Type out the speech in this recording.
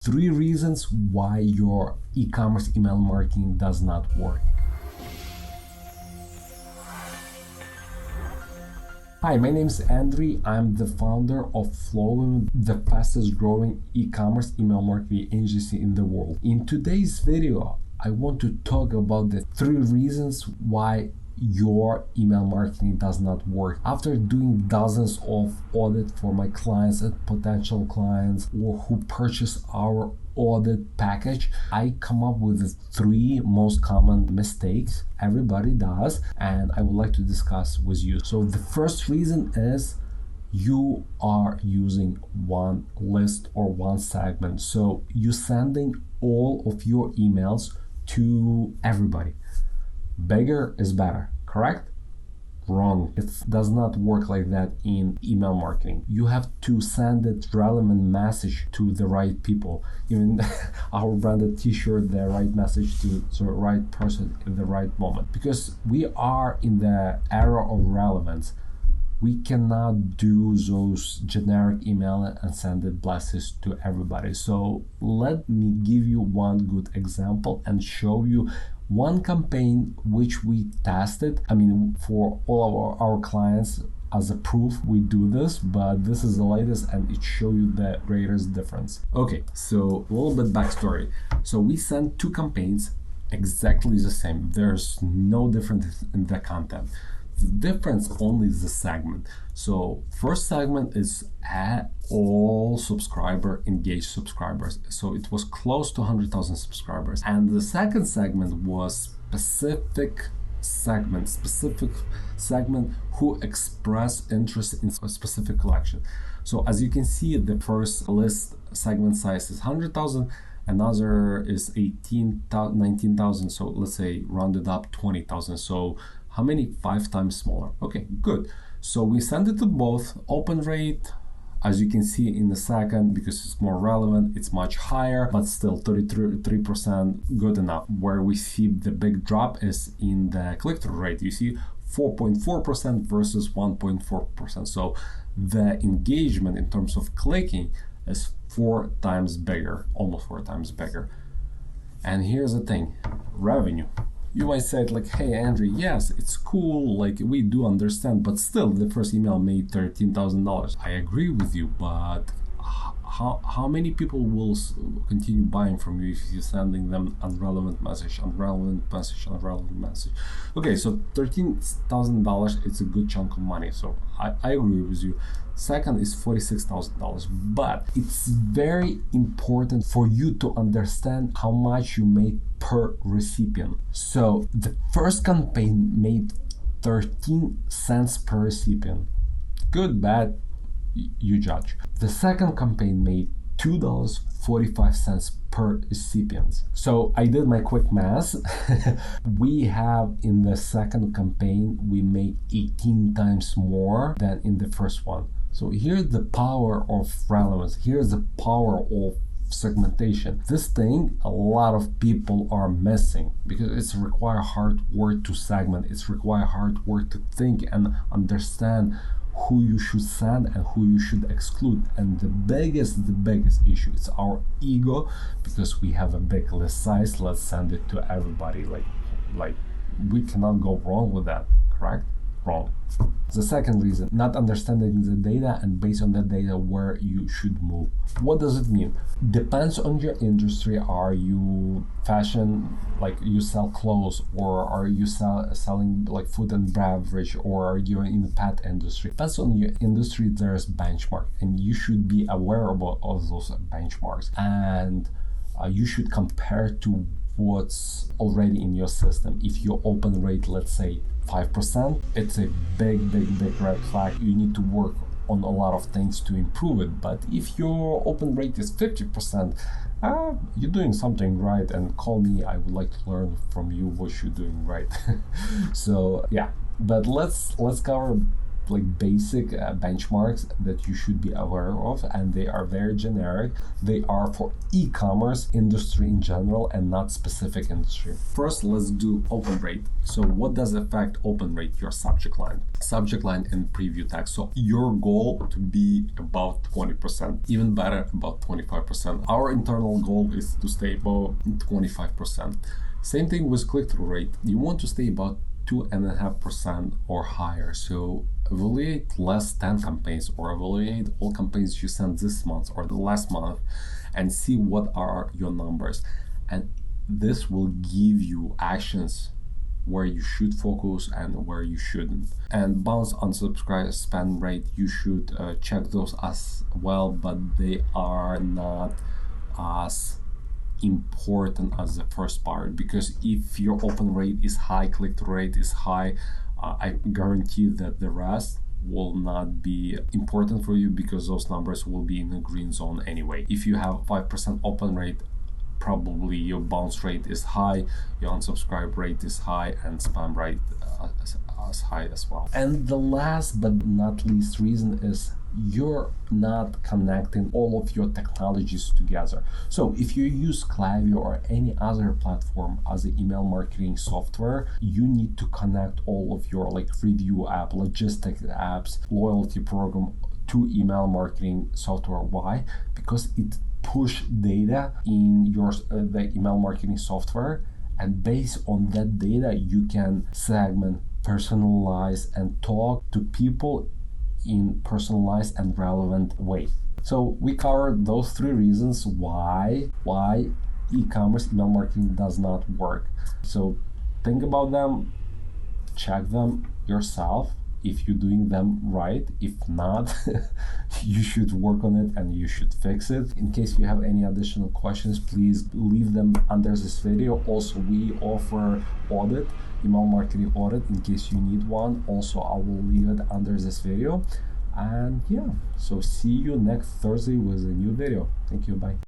3 reasons why your e-commerce email marketing does not work. Hi, my name is Andriy. I'm the founder of Flowium, the fastest growing e-commerce email marketing agency in the world. In today's video, I want to talk about the 3 reasons why your email marketing does not work. After doing dozens of audits for my clients and potential clients or who purchase our audit package, I come up with the 3 most common mistakes everybody does, and I would like to discuss with you. So the first reason is you are using one list or one segment. So you're sending all of your emails to everybody. Bigger is better, correct? Wrong. It does not work like that in email marketing. You have to send a relevant message to the right people. Even our branded t-shirt, the right message to the right person in the right moment. Because we are in the era of relevance. We cannot do those generic email and send it blasts to everybody. So let me give you one good example and show you one campaign which we tested. For all of our clients, as a proof we do this, but this is the latest and it shows you the greatest difference. Okay, so a little bit backstory. So we sent 2 campaigns exactly the same. There's no difference in the content. The difference only is the segment. So first segment is all subscriber engaged subscribers. So it was close to 100,000 subscribers. And the second segment was specific segment who express interest in a specific collection. So as you can see, the first list segment size is 100,000. Another is 19,000. So let's say rounded up 20,000. So how many? 5 times smaller. Okay, good. So we send it to both. Open rate, as you can see in the second, because it's more relevant, it's much higher, but still 33% good enough. Where we see the big drop is in the click-through rate. You see 4.4% versus 1.4%. So the engagement in terms of clicking is 4 times bigger, almost 4 times bigger. And here's the thing, revenue. You might say it like, hey Andrew, yes, it's cool, like we do understand, but still the first email made $13,000. I agree with you, but how many people will continue buying from you if you're sending them unrelevant message? Okay, so $13,000, it's a good chunk of money, so I agree with you. Second is $46,000, but it's very important for you to understand how much you make per recipient. So the first campaign made 13 cents per recipient. Good, bad, you judge. The second campaign made $2.45 per recipient. So I did my quick math. We have in the second campaign, we made 18 times more than in the first one. So here's the power of relevance. Here's the power of segmentation. This thing a lot of people are missing because it's require hard work to segment. It's require hard work to think and understand who you should send and who you should exclude. And the biggest issue is our ego, because we have a big list size. Let's send it to everybody. Like we cannot go wrong with that, correct? Wrong. The second reason, not understanding the data and based on the data where you should move. What does it mean? Depends on your industry. Are you fashion, like you sell clothes, or are you selling like food and beverage, or are you in the pet industry? Depends on your industry. There's benchmark and you should be aware of those benchmarks, and you should compare to what's already in your system. If your open rate, let's say 5%, it's a big red flag. You need to work on a lot of things to improve it. But if your open rate is 50%, you're doing something right, and call me. I would like to learn from you what you're doing right. So yeah, but let's cover like basic benchmarks that you should be aware of, and they are very generic. They are for e-commerce industry in general and not specific industry. First, let's do open rate. So what does affect open rate? Your subject line and preview text. So your goal to be about 20%, even better about 25%. Our internal goal is to stay above 25%. Same thing with click-through rate. You want to stay about 2.5% or higher. So evaluate less 10 campaigns, or evaluate all campaigns you sent this month or the last month, and see what are your numbers. And this will give you actions where you should focus and where you shouldn't. And bounce, unsubscribe, spam rate, you should check those as well, but they are not as important as the first part, because if your open rate is high, click-through rate is high, I guarantee that the rest will not be important for you, because those numbers will be in the green zone anyway. If you have 5% open rate, probably your bounce rate is high, your unsubscribe rate is high, and spam rate as high as well. And the last but not least reason is you're not connecting all of your technologies together. So if you use Klaviyo or any other platform as an email marketing software, you need to connect all of your like review app, logistic apps, loyalty program to email marketing software. Why? Because it push data in your the email marketing software, and based on that data you can segment, personalize, and talk to people in personalized and relevant way. So we covered those 3 reasons why e-commerce email marketing does not work. So think about them, check them yourself if you're doing them right. If not, you should work on it and you should fix it. In case you have any additional questions, please leave them under this video. Also, we offer email marketing audit in case you need one. Also, I will leave it under this video. And yeah, so see you next Thursday with a new video. Thank you. Bye.